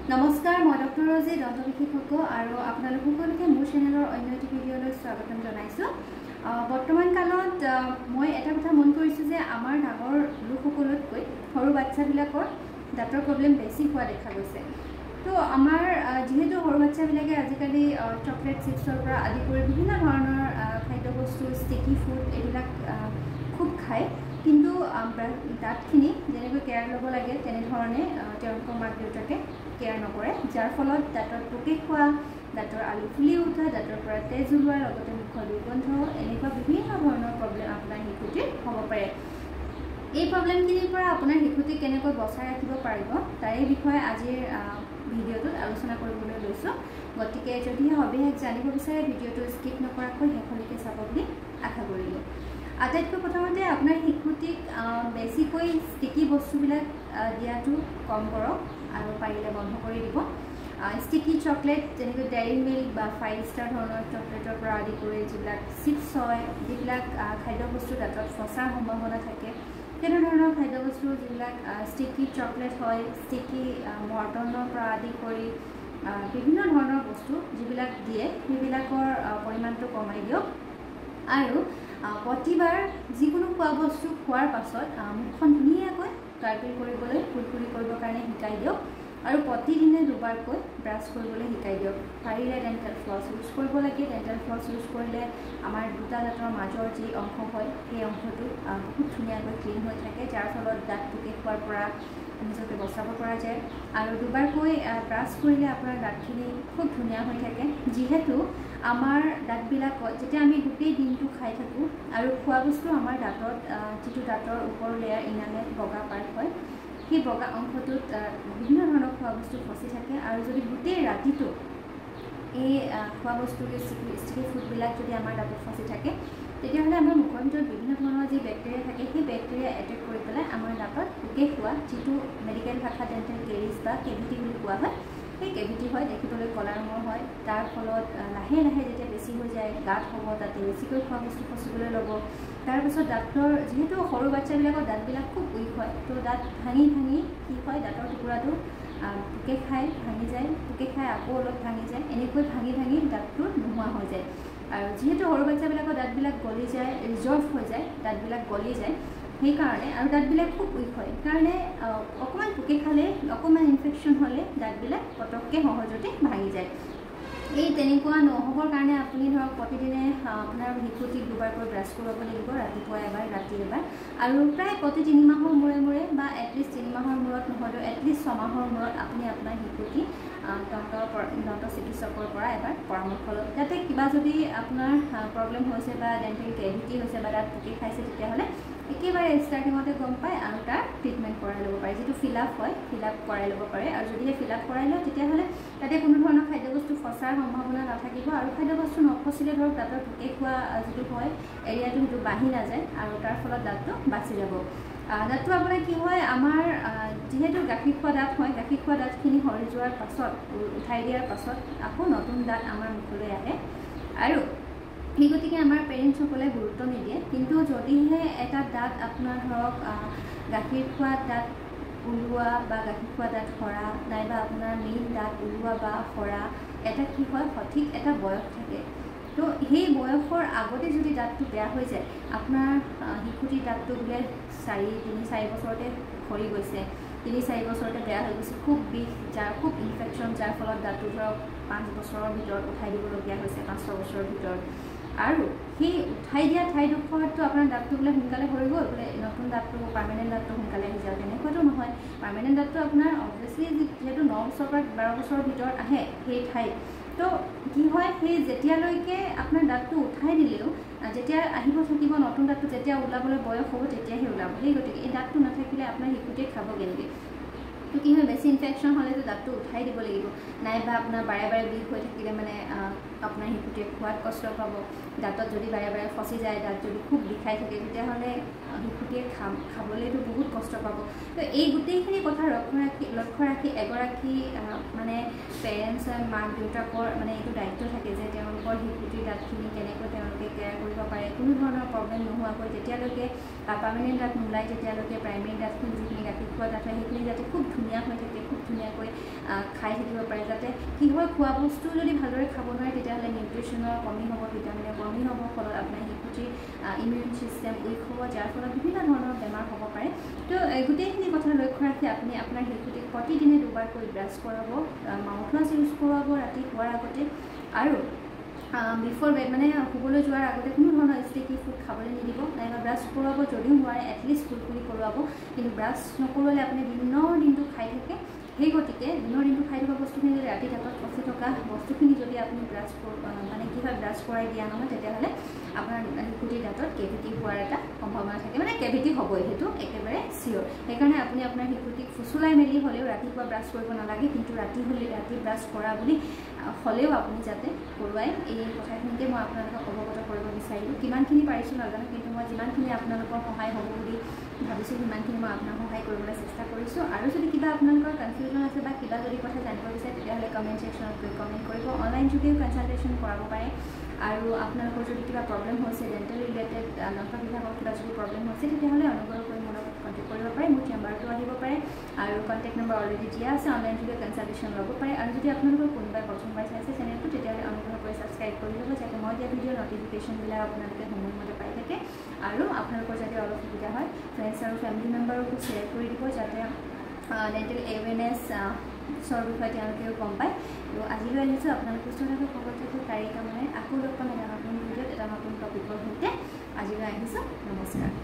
নমস্কাৰ, মই ডক্টৰ ৰজি দন্ত বিশেষজ্ঞ আৰু আপোনালোক সকলোকে মোৰ চেনেলৰ অন্য এটি ভিডিঅ'লৈ স্বাগতম জনাইছোঁ। বৰ্তমান কালত মই এটা কথা মন কৰিছোঁ যে আমাৰ ডাঙৰ লোকসকলতকৈ সৰু বাচ্চাবিলাকৰ দাঁতৰ প্ৰব্লেম বেছি হোৱা দেখা গৈছে। তো আমাৰ যিহেতু সৰু বাচ্চাবিলাকে আজিকালি চকলেট চিপছৰ পৰা আদি কৰি বিভিন্ন ধৰণৰ খাদ্যবস্তু ষ্টিকি ফুড এইবিলাক খুব খায়, কিন্তু দাঁতখিনি যেনেকৈ কেয়াৰ ল'ব লাগে তেনেধৰণে তেওঁলোকৰ মাক দেউতাকে কেয়াৰ নকৰে, যাৰ ফলত দাঁতৰ পোকে খোৱা, দাঁতৰ আলু ফুলি উঠা, দাঁতৰ পৰা তেজ ওলোৱাৰ লগতে মুখৰ দুৰ্গন্ধ এনেকুৱা বিভিন্ন ধৰণৰ প্ৰব্লেম আপোনাৰ শিশুটিৰ হ'ব পাৰে। এই প্ৰব্লেমখিনিৰ পৰা আপোনাৰ শিশুটিক কেনেকৈ বচাই ৰাখিব পাৰিব তাৰে বিষয়ে আজিৰ ভিডিঅ'টোত আলোচনা কৰিবলৈ লৈছোঁ। গতিকে যদিহে সবিশেষ জানিব বিচাৰে ভিডিঅ'টো স্কিপ নকৰাকৈ শেষলৈকে চাব বুলি আশা কৰিলোঁ। আটাইতকৈ প্ৰথমতে আপোনাৰ শিশুটিক বেছিকৈ ষ্টিকি বস্তুবিলাক দিয়াটো কম কৰক আৰু পাৰিলে বন্ধ কৰি দিব। ষ্টিকি চকলেট যেনেকৈ ডেইৰী মিল্ক বা 5 ষ্টাৰ ধৰণৰ চকলেটৰ পৰা আদি কৰি যিবিলাক চিপছ হয়, যিবিলাক খাদ্যবস্তু দাঁতত ফচাৰ সম্ভাৱনা থাকে, তেনেধৰণৰ খাদ্যবস্তু যিবিলাক ষ্টিকি চকলেট হয়, ষ্টিকি মৰ্টনৰ পৰা আদি কৰি বিভিন্ন ধৰণৰ বস্তু যিবিলাক দিয়ে সেইবিলাকৰ পৰিমাণটো কমাই দিয়ক। আৰু প্ৰতিবাৰ যিকোনো খোৱা বস্তু খোৱাৰ পাছত মুখখন ধুনীয়াকৈ গাৰ্গল কৰিবলৈ কুৰকুৰি কৰিবৰ কাৰণে শিকাই দিয়ক আৰু প্ৰতিদিনে দুবাৰকৈ ব্ৰাছ কৰিবলৈ শিকাই দিয়ক। পাৰিলে ডেণ্টেল ফ্লছ ইউজ কৰিব লাগে। ডেণ্টেল ফ্লছ ইউজ কৰিলে আমাৰ দুটা দাঁতৰ মাজৰ যি অংশ হয় সেই অংশটো বহুত ধুনীয়াকৈ ক্লিন হৈ থাকে, যাৰ ফলত দাঁত পোকে খোৱাৰ পৰা নিজকে বচাব পৰা যায়। আৰু দুবাৰকৈ ব্ৰাছ কৰিলে আপোনাৰ দাঁতখিনি খুব ধুনীয়া হৈ থাকে। যিহেতু আমাৰ দাঁতবিলাকত যেতিয়া আমি গোটেই দিনটো খাই থাকোঁ আৰু খোৱা বস্তু আমাৰ দাঁতত যিটো দাঁতৰ ওপৰ লেয়াৰ ইনামেল বগা পাৰ্ট হয়, সেই বগা অংশটোত বিভিন্ন ধৰণৰ খোৱা বস্তু ফচি থাকে। আৰু যদি গোটেই ৰাতিটো এই খোৱা বস্তু ষ্টিকি ফুডবিলাক যদি আমাৰ দাঁতত ফচি থাকে, তেতিয়াহ'লে আমাৰ মুখৰ ভিতৰত বিভিন্ন ধৰণৰ যি বেক্টেৰিয়া থাকে সেই বেক্টেৰিয়া এটেক কৰি পেলাই আমাৰ দাঁতত পোকে খোৱা, যিটো মেডিকেল ভাষাত ডেণ্টেল কেৰিজ বা কেভিটি বুলি কোৱা হয়, সেই কেভিটি হয়, দেখিবলৈ ক'লা ৰঙৰ হয়। তাৰ ফলত লাহে লাহে যেতিয়া বেছি হৈ যায় গাঁত হ'ব, তাতে বেছিকৈ খোৱা বস্তু ফচিবলৈ ল'ব। তাৰপিছত দাঁতৰ যিহেতু সৰু বাচ্চাবিলাকৰ দাঁতবিলাক খুব উইক হয়, তো দাঁত ভাঙি ভাঙি কি হয়, দাঁতৰ টুকুৰাটো পোকে খাই ভাঙি যায়, পোকে খাই আকৌ অলপ ভাঙি যায়, এনেকৈ ভাঙি ভাঙি দাঁতটো নোহোৱা হৈ যায়। আৰু যিহেতু সৰু বাচ্চাবিলাকৰ দাঁতবিলাক গলি যায়, ৰিজৰ্ভ হৈ যায়, দাঁতবিলাক গলি যায়, সেইকাৰণে আৰু দাঁতবিলাক খুব উইক হয়, সেইকাৰণে অকণমান পোকে খালে, অকণমান ইনফেকশ্যন হ'লে দাঁতবিলাক পটককৈ সহজতে ভাঙি যায়। এই তেনেকুৱা নহ'বৰ কাৰণে আপুনি ধৰক প্ৰতিদিনে আপোনাৰ শিশুটিক দুবাৰকৈ ব্ৰাছ কৰাব লাগিব, ৰাতিপুৱা এবাৰ, ৰাতি এবাৰ, আৰু প্ৰায় প্ৰতি 3 মাহৰ মূৰে মূৰে বা এটলিষ্ট 3 মাহৰ মূৰত নহ'লেও এটলিষ্ট 6 মাহৰ মূৰত আপুনি আপোনাৰ শিশুটিক দন্ত চিকিৎসকৰ পৰা এবাৰ পৰামৰ্শ লওক। যাতে কিবা যদি আপোনাৰ প্ৰব্লেম হৈছে বা ডেণ্টেল কেভিটি হৈছে বা দাঁত পোকে খাইছে, তেতিয়াহ'লে একেবাৰে ষ্টাৰ্টিঙতে গম পায় আৰু তাৰ ট্ৰিটমেণ্ট কৰাই ল'ব পাৰে। যিটো ফিল আপ হয়, ফিল আপ কৰাই ল'ব পাৰে। আৰু যদিহে ফিল আপ কৰাই লয়, তেতিয়াহ'লে তাতে কোনো ধৰণৰ খাদ্যবস্তু ফচাৰ সম্ভাৱনা নাথাকিব। আৰু খাদ্যবস্তু নফচিলে ধৰক দাঁতৰ পোকে খোৱা যিটো হয় এৰিয়াটো সেইটো বাঢ়ি নাযায় আৰু তাৰ ফলত দাঁতটো বাচি যাব। দাঁতটো আপোনাৰ কি হয়, আমাৰ যিহেতু গাখীৰ খোৱা দাঁত হয়, গাখীৰ খোৱা দাঁতখিনি সৰি যোৱাৰ পাছত, উঠাই দিয়াৰ পাছত আকৌ নতুন দাঁত আমাৰ মুখলৈ আহে। আৰু সেই গতিকে আমাৰ পেৰেণ্টছসকলে গুৰুত্ব নিদিয়ে। কিন্তু যদিহে এটা দাঁত আপোনাৰ ধৰক গাখীৰ খোৱা দাঁত ওলোৱা বা গাখীৰ খোৱা দাঁত সৰা, নাইবা আপোনাৰ মেইন দাঁত ওলোৱা বা সৰা, এটা কি হয়, সঠিক এটা বয়স থাকে। তো সেই বয়সৰ আগতে যদি দাঁতটো বেয়া হৈ যায়, আপোনাৰ শিশুটিৰ দাঁতটো বোলে 3-4 বছৰতে সৰি গৈছে, 3-4 বছৰতে বেয়া হৈ গৈছে, খুব বিষ, খুব ইনফেকশ্যন, যাৰ ফলত দাঁতটো ধৰক 5 বছৰৰ ভিতৰত উঠাই দিবলগীয়া হৈছে, 5-6 বছৰৰ ভিতৰত। আৰু সেই উঠাই দিয়া ঠাইডোখৰতো আপোনাৰ দাঁতটো বোলে সোনকালে সৰি গ'ল, বোলে নতুন দাঁতটো পাৰ্মানেণ্ট দাঁতটো সোনকালে আহি যায়, তেনেকুৱাতো নহয়। পাৰ্মানেণ্ট দাঁতটো আপোনাৰ অবভিয়াছলি যিহেতু 9 বছৰৰ পৰা 12 বছৰৰ ভিতৰত আহে সেই ঠাইত, তো কি হয়, সেই যেতিয়ালৈকে আপোনাৰ দাঁতটো উঠাই দিলেও যেতিয়া আহিব থাকিব নতুন দাঁতটো, যেতিয়া ওলাবলৈ বয়স হ'ব তেতিয়াহে ওলাব। সেই গতিকে এই দাঁতটো নাথাকিলে আপোনাৰ শিশুটিয়ে খাব কেনেকৈ? তো কি হয়, বেছি ইনফেকশ্যন হ'লেতো দাঁতটো উঠাই দিব লাগিব, নাইবা আপোনাৰ বাৰে বাৰে বিষ হৈ থাকিলে মানে আপোনাৰ শিশুটিয়ে খোৱাত কষ্ট পাব। দাঁতত যদি বাৰে বাৰে ফচি যায়, দাঁত যদি খুব বিষাই থাকে, তেতিয়াহ'লে শিশুটিয়ে খাবলৈতো বহুত কষ্ট পাব। তো এই গোটেইখিনি কথা লক্ষ্য ৰাখি এগৰাকী মানে পেৰেণ্টছ মাক দেউতাকৰ মানে এইটো দায়িত্ব থাকে যে তেওঁলোকৰ শিশুটিৰ দাঁতখিনি কেনেকৈ তেওঁলোকে কেয়াৰ কৰিব পাৰে, কোনো ধৰণৰ প্ৰব্লেম নোহোৱাকৈ যেতিয়ালৈকে পাৰ্মানেণ্ট দাঁত নোলায় তেতিয়ালৈকে প্ৰাইমেৰী দাঁতখিনি যিখিনি গাখীৰ খোৱা দাঁত হয় সেইখিনি যাতে খুব ধুনীয়া হৈ থাকে, খুব ধুনীয়াকৈ খাই থাকিব পাৰে যাতে কি হয় খোৱা বস্তু যদি ভালদৰে খাব নোৱাৰে তেতিয়াহ'লে নিউট্ৰিশ্যনৰ কমি হ'ব ভিটামিনৰ কমি হ'ব ফলত আপোনাৰ শিশুটিৰ ইমিউন ছিষ্টেম উইক হ'ব যাৰ ফলত বিভিন্ন ধৰণৰ বেমাৰ হ'ব পাৰে তো গোটেইখিনি কথা লক্ষ্য ৰাখি আপুনি আপোনাৰ শিশুটিক প্ৰতিদিনে দুবাৰকৈ ব্ৰাছ কৰাব মাউথৱাছ ইউজ কৰোৱাব ৰাতি শোৱাৰ আগতে আৰু বিফৰ বেড মানে শুবলৈ যোৱাৰ আগতে কোনো ধৰণৰ ষ্টিকি ফুড খাবলৈ নিদিব নাইবা ব্ৰাছ কৰোৱাব যদিও নোৱাৰে এটলিষ্ট ফুলফুলি কৰোৱাব কিন্তু ব্ৰাছ নকৰোৱালে আপুনি দিনৰ দিনটো খাই থাকে সেই গতিকে দিনৰ দিনটো খাই থকা বস্তুখিনি যদি ৰাতি দাঁতত ফচি থকা বস্তুখিনি যদি আপুনি ব্ৰাছ মানে কি হয় ব্ৰাছ কৰাই দিয়া নহয় তেতিয়াহ'লে আপোনাৰ শিশুটিৰ দাঁতত কেভিটি হোৱাৰ এটা সম্ভাৱনা থাকে মানে কেভিটি হ'বই সেইটো একেবাৰে চিয়'ৰ সেইকাৰণে আপুনি আপোনাৰ শিশুটিক ফুচুলাই মেলি হ'লেও ৰাতিপুৱা ব্ৰাছ কৰিব নালাগে কিন্তু ৰাতি ব্ৰাছ কৰা বুলি হ'লেও আপুনি যাতে কৰোৱাই এই কথাখিনিতে মই আপোনালোকক অৱগত কৰিব বিচাৰিলোঁ কিমানখিনি পাৰিছোঁ নাজানো কিন্তু মই যিমানখিনি আপোনালোকৰ সহায় হ'ব বুলি ভাবিছোঁ সিমানখিনি মই আপোনাক সহায় কৰিবলৈ চেষ্টা কৰিছোঁ আৰু যদি কিবা আপোনালোকৰ কনফিউজন আছে বা কিবা যদি কথা জানিব বিচাৰে তেতিয়াহ'লে কমেণ্ট ছেকশ্যনত গৈ কমেণ্ট কৰিব অনলাইন যোগেও কনচালটেশ্যন কৰাব পাৰে আৰু আপোনালোকৰ যদি কিবা প্ৰব্লেম হৈছে ডেণ্টেল ৰিলেটেড দন্ত বিভাগৰ কিবা যদি প্ৰব্লেম হৈছে তেতিয়াহ'লে অনুগ্ৰহ কৰি মোৰ লগত কণ্টেক্ট কৰিব পাৰে মোৰ চেম্বাৰটো আহিব পাৰে আৰু কণ্টেক্ট নম্বৰ অলৰেডি দিয়া আছে অনলাইন যোগে কনচালটেশ্যন ল'ব পাৰে আৰু যদি আপোনালোকৰ কোনোবাই প্ৰথমবাৰ চাইছে চেনেলটো তেতিয়াহ'লে অনুগ্ৰহ কৰি ছাবস্ক্ৰাইব কৰি ল'ব যাতে মই দিয়া ভিডিঅ'ৰ নটিফিকেশ্যনবিলাক আপোনালোকে সময়মতে পাই থাকে আৰু আপোনালোকৰ যাতে অলপ সুবিধা হয় ফ্ৰেণ্ডছ আৰু ফেমিলি মেম্বাৰকো শ্বেয়াৰ কৰি দিব যাতে ডেণ্টেল এৱেৰনেছৰ বিষয়ে তেওঁলোকেও গম পায় তো আজিলৈ আহিছোঁ আপোনালোক সুস্থ থাকক খবৰ থাকক তাৰিখ কামে আকৌ লগ পাম এটা নতুন ভিডিঅ'ত এটা নতুন টপিকৰ সৈতে আজিলৈ আহিছোঁ নমস্কাৰ